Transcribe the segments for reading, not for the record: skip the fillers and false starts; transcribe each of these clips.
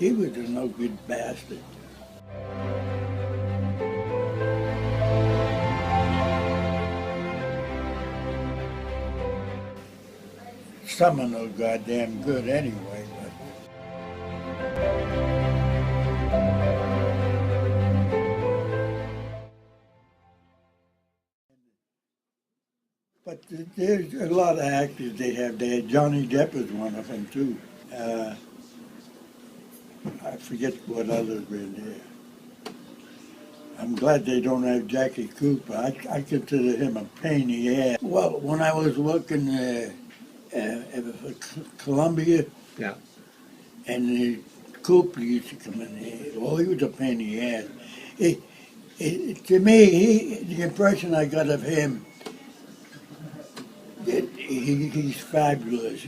He was a no good bastard. Some of them are goddamn good anyway, but there's a lot of actors they have there. Johnny Depp is one of them too. I forget what others were there. I'm glad they don't have Jackie Cooper. I consider him a pain in the ass. Well, when I was working for Columbia, Yeah. and Cooper used to come in here. Well, he was a pain in the ass. To me, the impression I got of him, he's fabulous.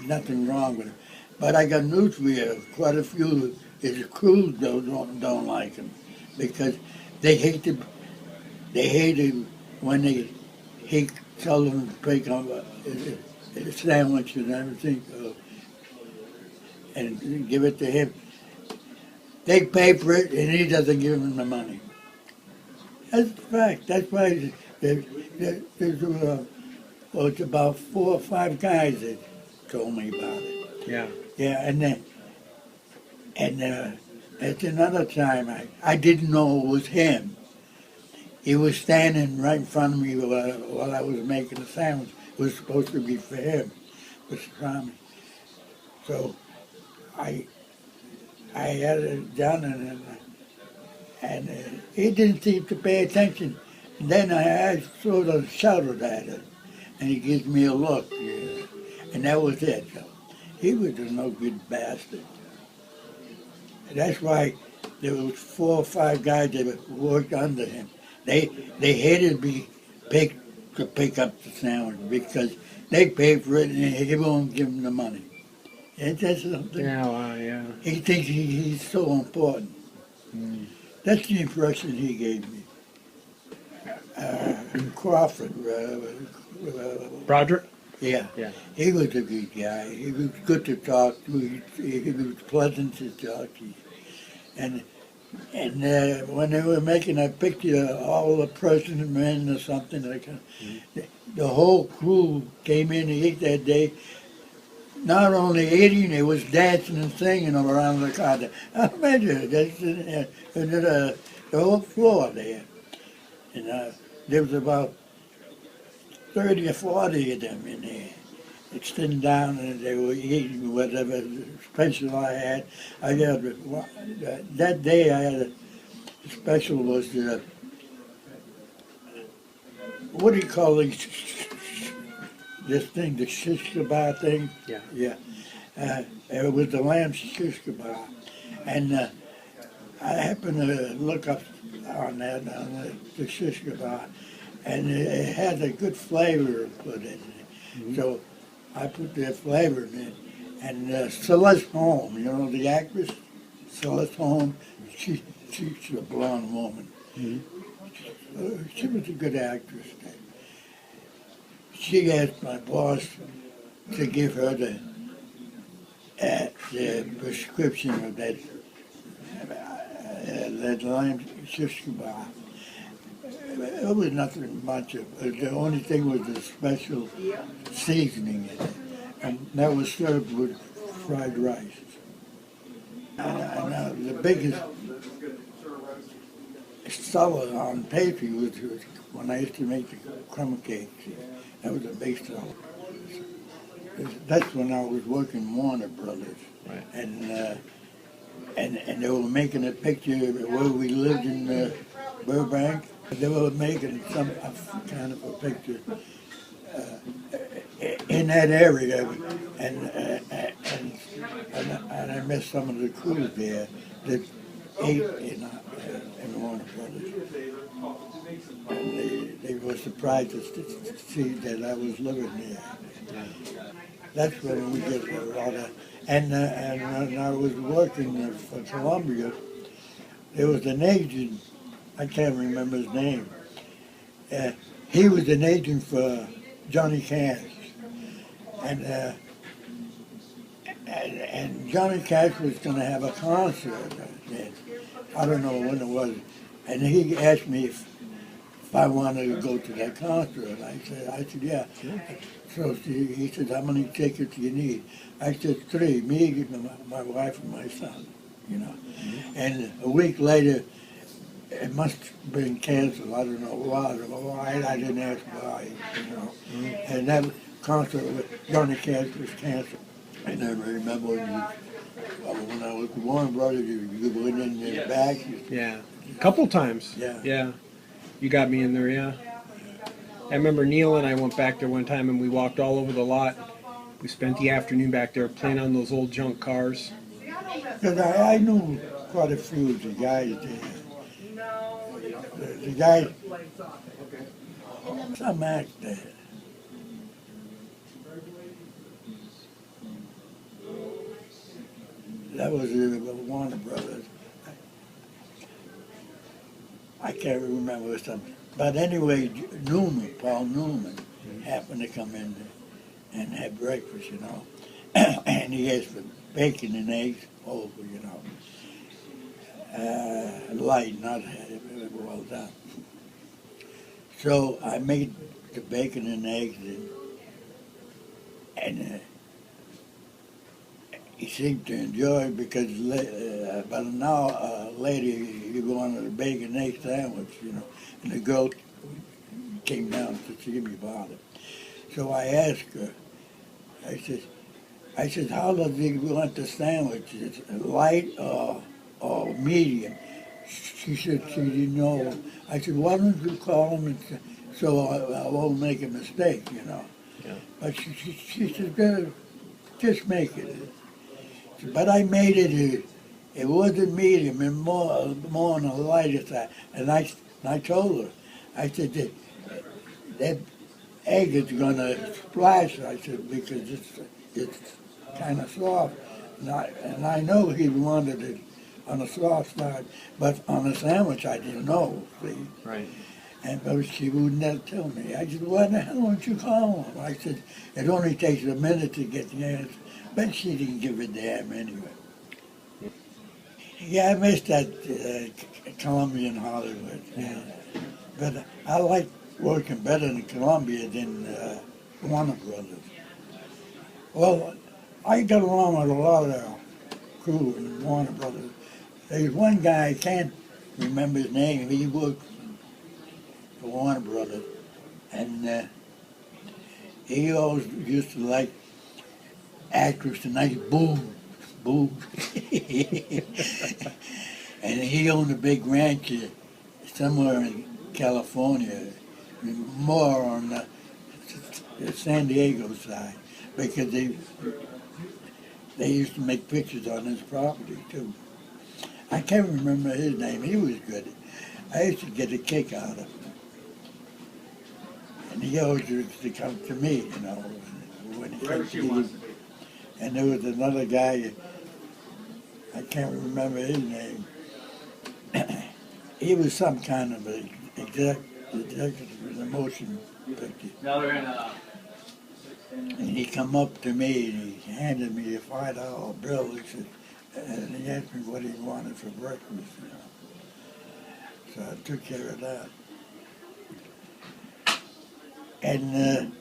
Nothing wrong with him. But I got news for you. Quite a few of his crews don't like him because they hate him when he tells them to pick up a sandwich and everything and give it to him. They pay for it and he doesn't give them the money. That's a fact. That's why there's it's about 4 or 5 guys that told me about it. Yeah. Yeah, and at another time, I didn't know it was him. He was standing right in front of me while I was making a sandwich. It was supposed to be for him, Mr. Tommy. So I had it done, and he didn't seem to pay attention. And then I sort of shouted at him, and he gives me a look, and that was it. So he was a no good bastard. And that's why there was 4 or 5 guys that worked under him. They hated me to pick up the sandwich because they pay for it and he won't give them the money. Ain't that something? Yeah, well, yeah. He thinks he's so important. Mm. That's the impression he gave me. Crawford. Broderick? Yeah. Yeah. He was a good guy. He was good to talk to. He was pleasant to talk to. And when they were making a picture of all the president men or something like that, the whole crew came in to eat that day. Not only eating, they was dancing and singing around the car. I imagine the whole floor there. And there was about 30 or 40 of them in there. It's sitting down and they were eating whatever special I had. That day I had a special was what do you call this thing, the shish kebab thing? Yeah. Yeah. It was the lamb shish kebab. And I happened to look up on the shish kebab, and it had a good flavor put in it. Mm-hmm. So I put that flavor in it. And Celeste Holm, you know the actress? Celeste Holm, she's a blonde woman. Mm-hmm. She was a good actress. She asked my boss to give her the prescription of that lime shish kebab. It was nothing much of it. The only thing was the special seasoning in it. And that was served with fried rice. And the biggest seller on pastry was when I used to make the crumb cakes. That was a big seller. That's when I was working Warner Brothers. Right. And they were making a picture where we lived in Burbank. They were making some kind of a picture in that area, and I met some of the crews there that ate in Warner Brothers. And they were surprised to see that I was living there. That's when we get a lot of. And when I was working for Columbia, there was an agent. I can't remember his name. He was an agent for Johnny Cash, and and Johnny Cash was going to have a concert. I don't know when it was, and he asked me if I wanted to go to that concert. I said, yeah. So he said, how many tickets do you need? I said, 3, me, my wife, and my son, you know. And a week later, it must have been canceled. I don't know why. I didn't ask why, you know. And that concert with Johnny Cash was canceled. I never remember when I was with Warner Brothers, you went in the back. Yeah. A couple times. Yeah. Yeah. You got me in there, yeah. I remember Neil and I went back there one time and we walked all over the lot. We spent the afternoon back there playing on those old junk cars. Because I knew quite a few of the guys there. The guys, some act there. That was Warner Brothers. I can't remember something. But anyway, Paul Newman, happened to come in and have breakfast, you know. And he asked for bacon and eggs over, you know. Light, not well done. So I made the bacon and eggs, and he seemed to enjoy it because about an hour later he wanted a bacon egg sandwich, you know, and the girl came down to see me about it. So I asked her, I said, how does he want the sandwich? Is it light or medium? She said she didn't know. I said, why don't you call him so I won't make a mistake, you know. Yeah. But she said, just make it. But I made it wasn't medium, and more on the lighter side. And I told her, I said, that egg is going to splash, I said, because it's kind of soft. And I know he wanted it on the soft side, but on the sandwich I didn't know, see. Right. But she would never tell me. I said, why the hell don't you call him? I said, it only takes a minute to get the answer. But she didn't give a damn anyway. Yeah, I missed that Columbia and Hollywood. Yeah. But I like working better in Columbia than Warner Brothers. Well, I got along with a lot of the crew in Warner Brothers. There's one guy, I can't remember his name, he worked for Warner Brothers, and he always used to like actress, a nice boobs. And he owned a big ranch somewhere in California, more on the San Diego side, because they used to make pictures on his property too. I can't remember his name. He was good. I used to get a kick out of him. And he always used to come to me, you know, when he came to me. And there was another guy, I can't remember his name. He was some kind of an executive in the motion picture. And he come up to me and he handed me a $5 bill. He said, and he asked me what he wanted for breakfast, you know. So I took care of that. And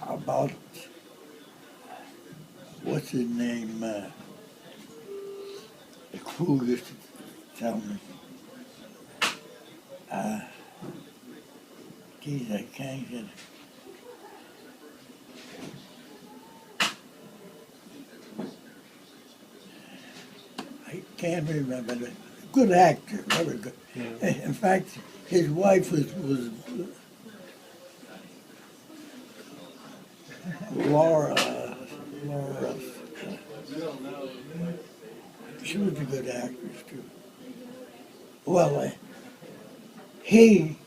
about, what's his name, the crew used to tell me, geez, I can't get it. I can't remember. Good actor, very good. Yeah. In fact, his wife was Laura. She was a good actress too. Well, he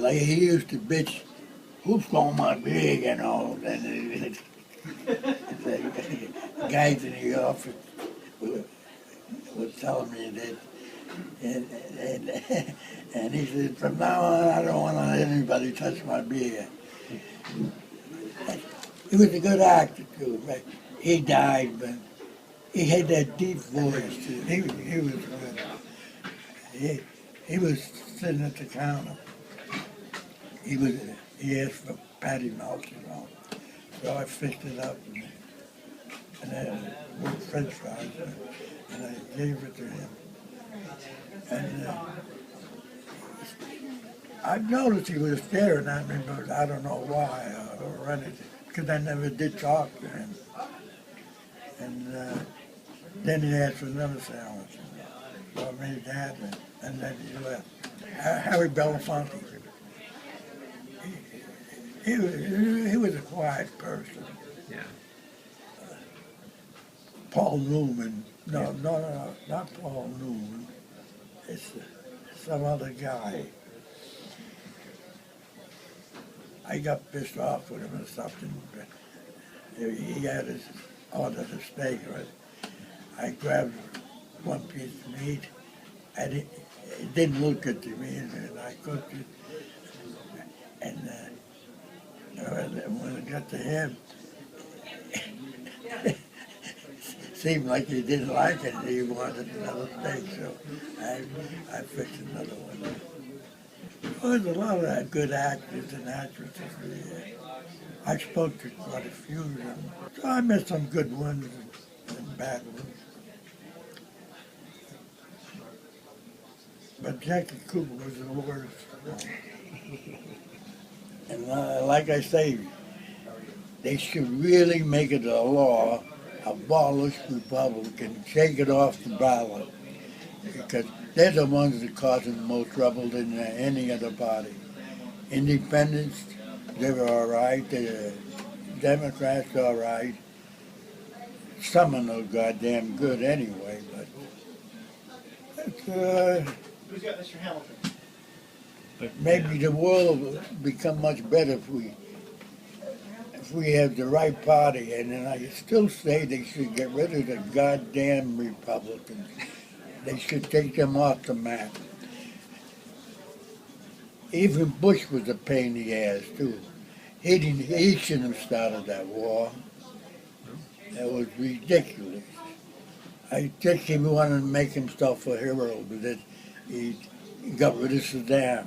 used to bitch, who's stole my pig and all, and the guys in the office was telling me that, and he said, from now on I don't want to let anybody touch my beer. He was a good actor too. But he died, but he had that deep voice too. He was good. He was sitting at the counter. He was he asked for patty melt, you know. So I fixed it up and with French fries and I gave it to him. And I noticed he was staring at me, but I don't know why or anything, because I never did talk to him. And then he asked for another sandwich. So I made that, and then he left. Harry Belafonte. He was a quiet person. Yeah. Paul Newman. No, not Paul Newman. It's some other guy. I got pissed off with him or something. He had his ordered a steak, right? I grabbed one piece of meat, and it didn't look good to me, and I cooked it. And when it got to him, seemed like he didn't like it. He wanted another steak, so I fixed another one. Well, there's a lot of that good actors and actresses. I spoke to quite a few of them. So I met some good ones and bad ones. But Jackie Cooper was the worst. And like I say, they should really make it a law, abolish Republicans, take it off the ballot, because they're the ones that are causing the most trouble than any other party. Independents, they were all right. The Democrats, all right. Some of them are goddamn good anyway, but it's, Who's got Mr. Hamilton? maybe the world will become much better if we have the right party. And then I still say they should get rid of the goddamn Republicans. They should take them off the map. Even Bush was a pain in the ass too. He shouldn't have started that war. That was ridiculous. I think he wanted to make himself a hero, but he got rid of Saddam.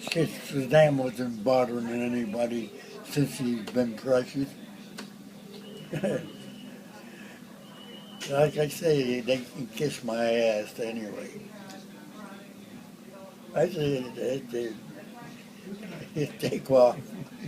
Saddam wasn't bothering anybody since he's been precious. Like I say, they can kiss my ass anyway. I say, take off